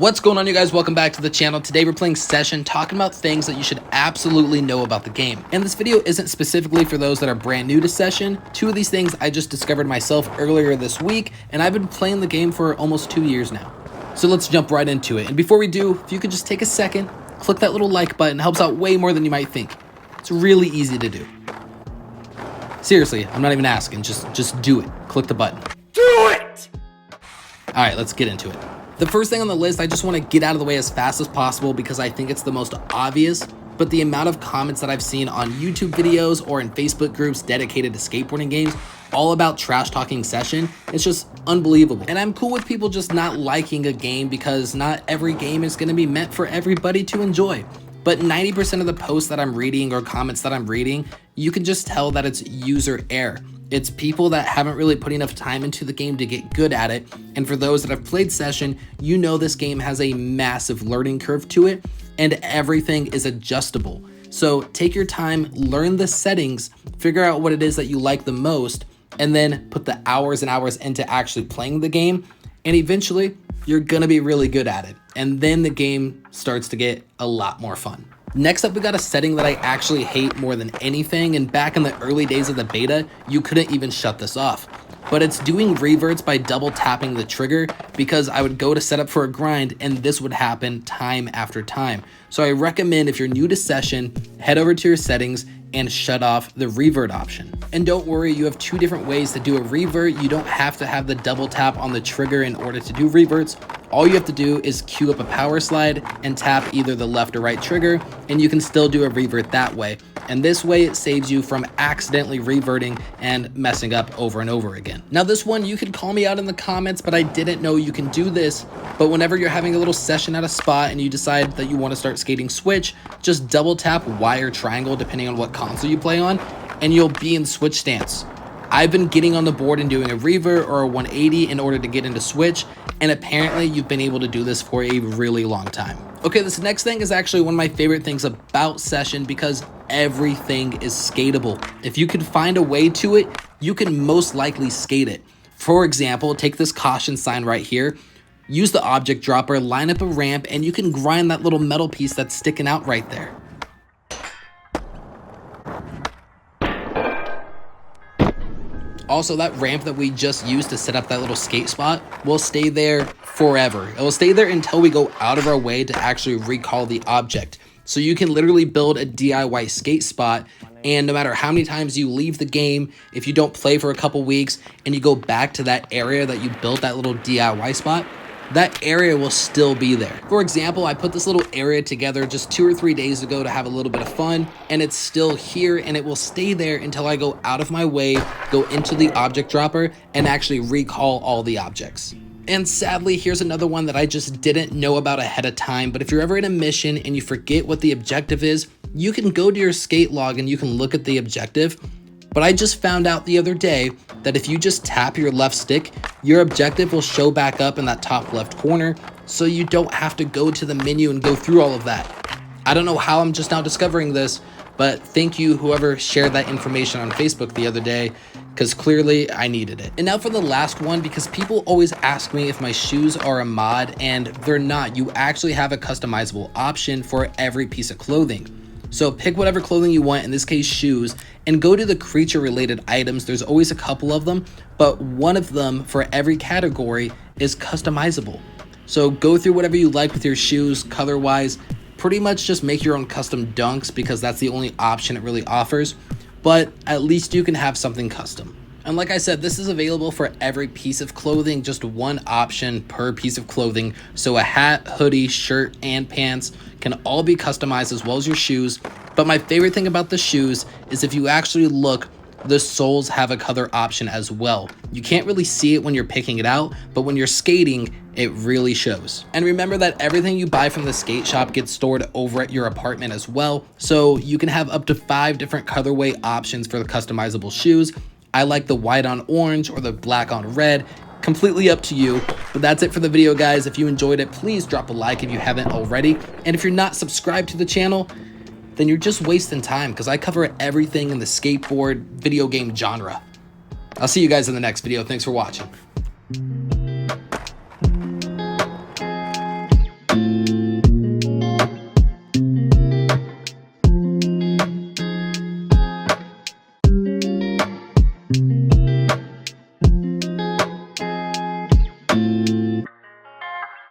What's going on, you guys? Welcome back to the channel. Today we're playing Session, talking about things that you should absolutely know about the game. And this video isn't specifically for those that are brand new to Session. Two of these things I just discovered myself earlier this week, and I've been playing the game for almost 2 years now. So let's jump right into it. And before we do, if you could just take a second, click that little like button. It helps out way more than you might think. It's really easy to do. Seriously, I'm not even asking. Just do it. Click the button. Do it! All right, let's get into it. The first thing on the list, I just want to get out of the way as fast as possible because I think it's the most obvious, but the amount of comments that I've seen on YouTube videos or in Facebook groups dedicated to skateboarding games all about trash talking Session, it's just unbelievable. And I'm cool with people just not liking a game because not every game is going to be meant for everybody to enjoy. But 90% of the posts that I'm reading or comments that I'm reading, you can just tell that it's user error. It's people that haven't really put enough time into the game to get good at it. And for those that have played Session, you know this game has a massive learning curve to it and everything is adjustable. So take your time, learn the settings, figure out what it is that you like the most, and then put the hours and hours into actually playing the game. And eventually you're gonna be really good at it. And then the game starts to get a lot more fun. Next up, we got a setting that I actually hate more than anything, and back in the early days of the beta, you couldn't even shut this off. But it's doing reverts by double tapping the trigger, because I would go to set up for a grind and this would happen time after time. So I recommend, if you're new to Session, head over to your settings and shut off the revert option. And don't worry, you have two different ways to do a revert. You don't have to have the double tap on the trigger in order to do reverts. All you have to do is queue up a power slide and tap either the left or right trigger, and you can still do a revert that way. And this way it saves you from accidentally reverting and messing up over and over again. Now this one, you can call me out in the comments, but I didn't know you can do this. But whenever you're having a little session at a spot and you decide that you want to start skating switch, just double tap Y or triangle depending on what console you play on, and you'll be in switch stance. I've been getting on the board and doing a revert or a 180 in order to get into switch, and apparently you've been able to do this for a really long time. Okay, this next thing is actually one of my favorite things about Session because everything is skatable. If you can find a way to it, you can most likely skate it. For example, take this caution sign right here, use the object dropper, line up a ramp, and you can grind that little metal piece that's sticking out right there. Also, that ramp that we just used to set up that little skate spot will stay there forever. It will stay there until we go out of our way to actually recall the object. So you can literally build a DIY skate spot, and no matter how many times you leave the game, if you don't play for a couple weeks and you go back to that area that you built that little DIY spot, that area will still be there. For example, I put this little area together just 2 or 3 days ago to have a little bit of fun, and it's still here, and it will stay there until I go out of my way, go into the object dropper, and actually recall all the objects. And sadly, here's another one that I just didn't know about ahead of time, but if you're ever in a mission and you forget what the objective is, you can go to your skate log and you can look at the objective. But I just found out the other day that if you just tap your left stick, your objective will show back up in that top left corner, so you don't have to go to the menu and go through all of that. I don't know how I'm just now discovering this, but thank you whoever shared that information on Facebook the other day, because clearly I needed it. And now for the last one, because people always ask me if my shoes are a mod, and they're not. You actually have a customizable option for every piece of clothing. So pick whatever clothing you want, in this case shoes, and go to the creature related items. There's always a couple of them, but one of them for every category is customizable. So go through whatever you like with your shoes, color wise, pretty much just make your own custom dunks because that's the only option it really offers, but at least you can have something custom. And like I said, this is available for every piece of clothing, just one option per piece of clothing. So a hat, hoodie, shirt, and pants can all be customized as well as your shoes. But my favorite thing about the shoes is if you actually look, the soles have a color option as well. You can't really see it when you're picking it out, but when you're skating, it really shows. And remember that everything you buy from the skate shop gets stored over at your apartment as well. So you can have up to 5 different colorway options for the customizable shoes. I like the white on orange or the black on red, completely up to you. But that's it for the video, guys. If you enjoyed it, please drop a like if you haven't already. And if you're not subscribed to the channel, then you're just wasting time because I cover everything in the skateboard video game genre. I'll see you guys in the next video. Thanks for watching.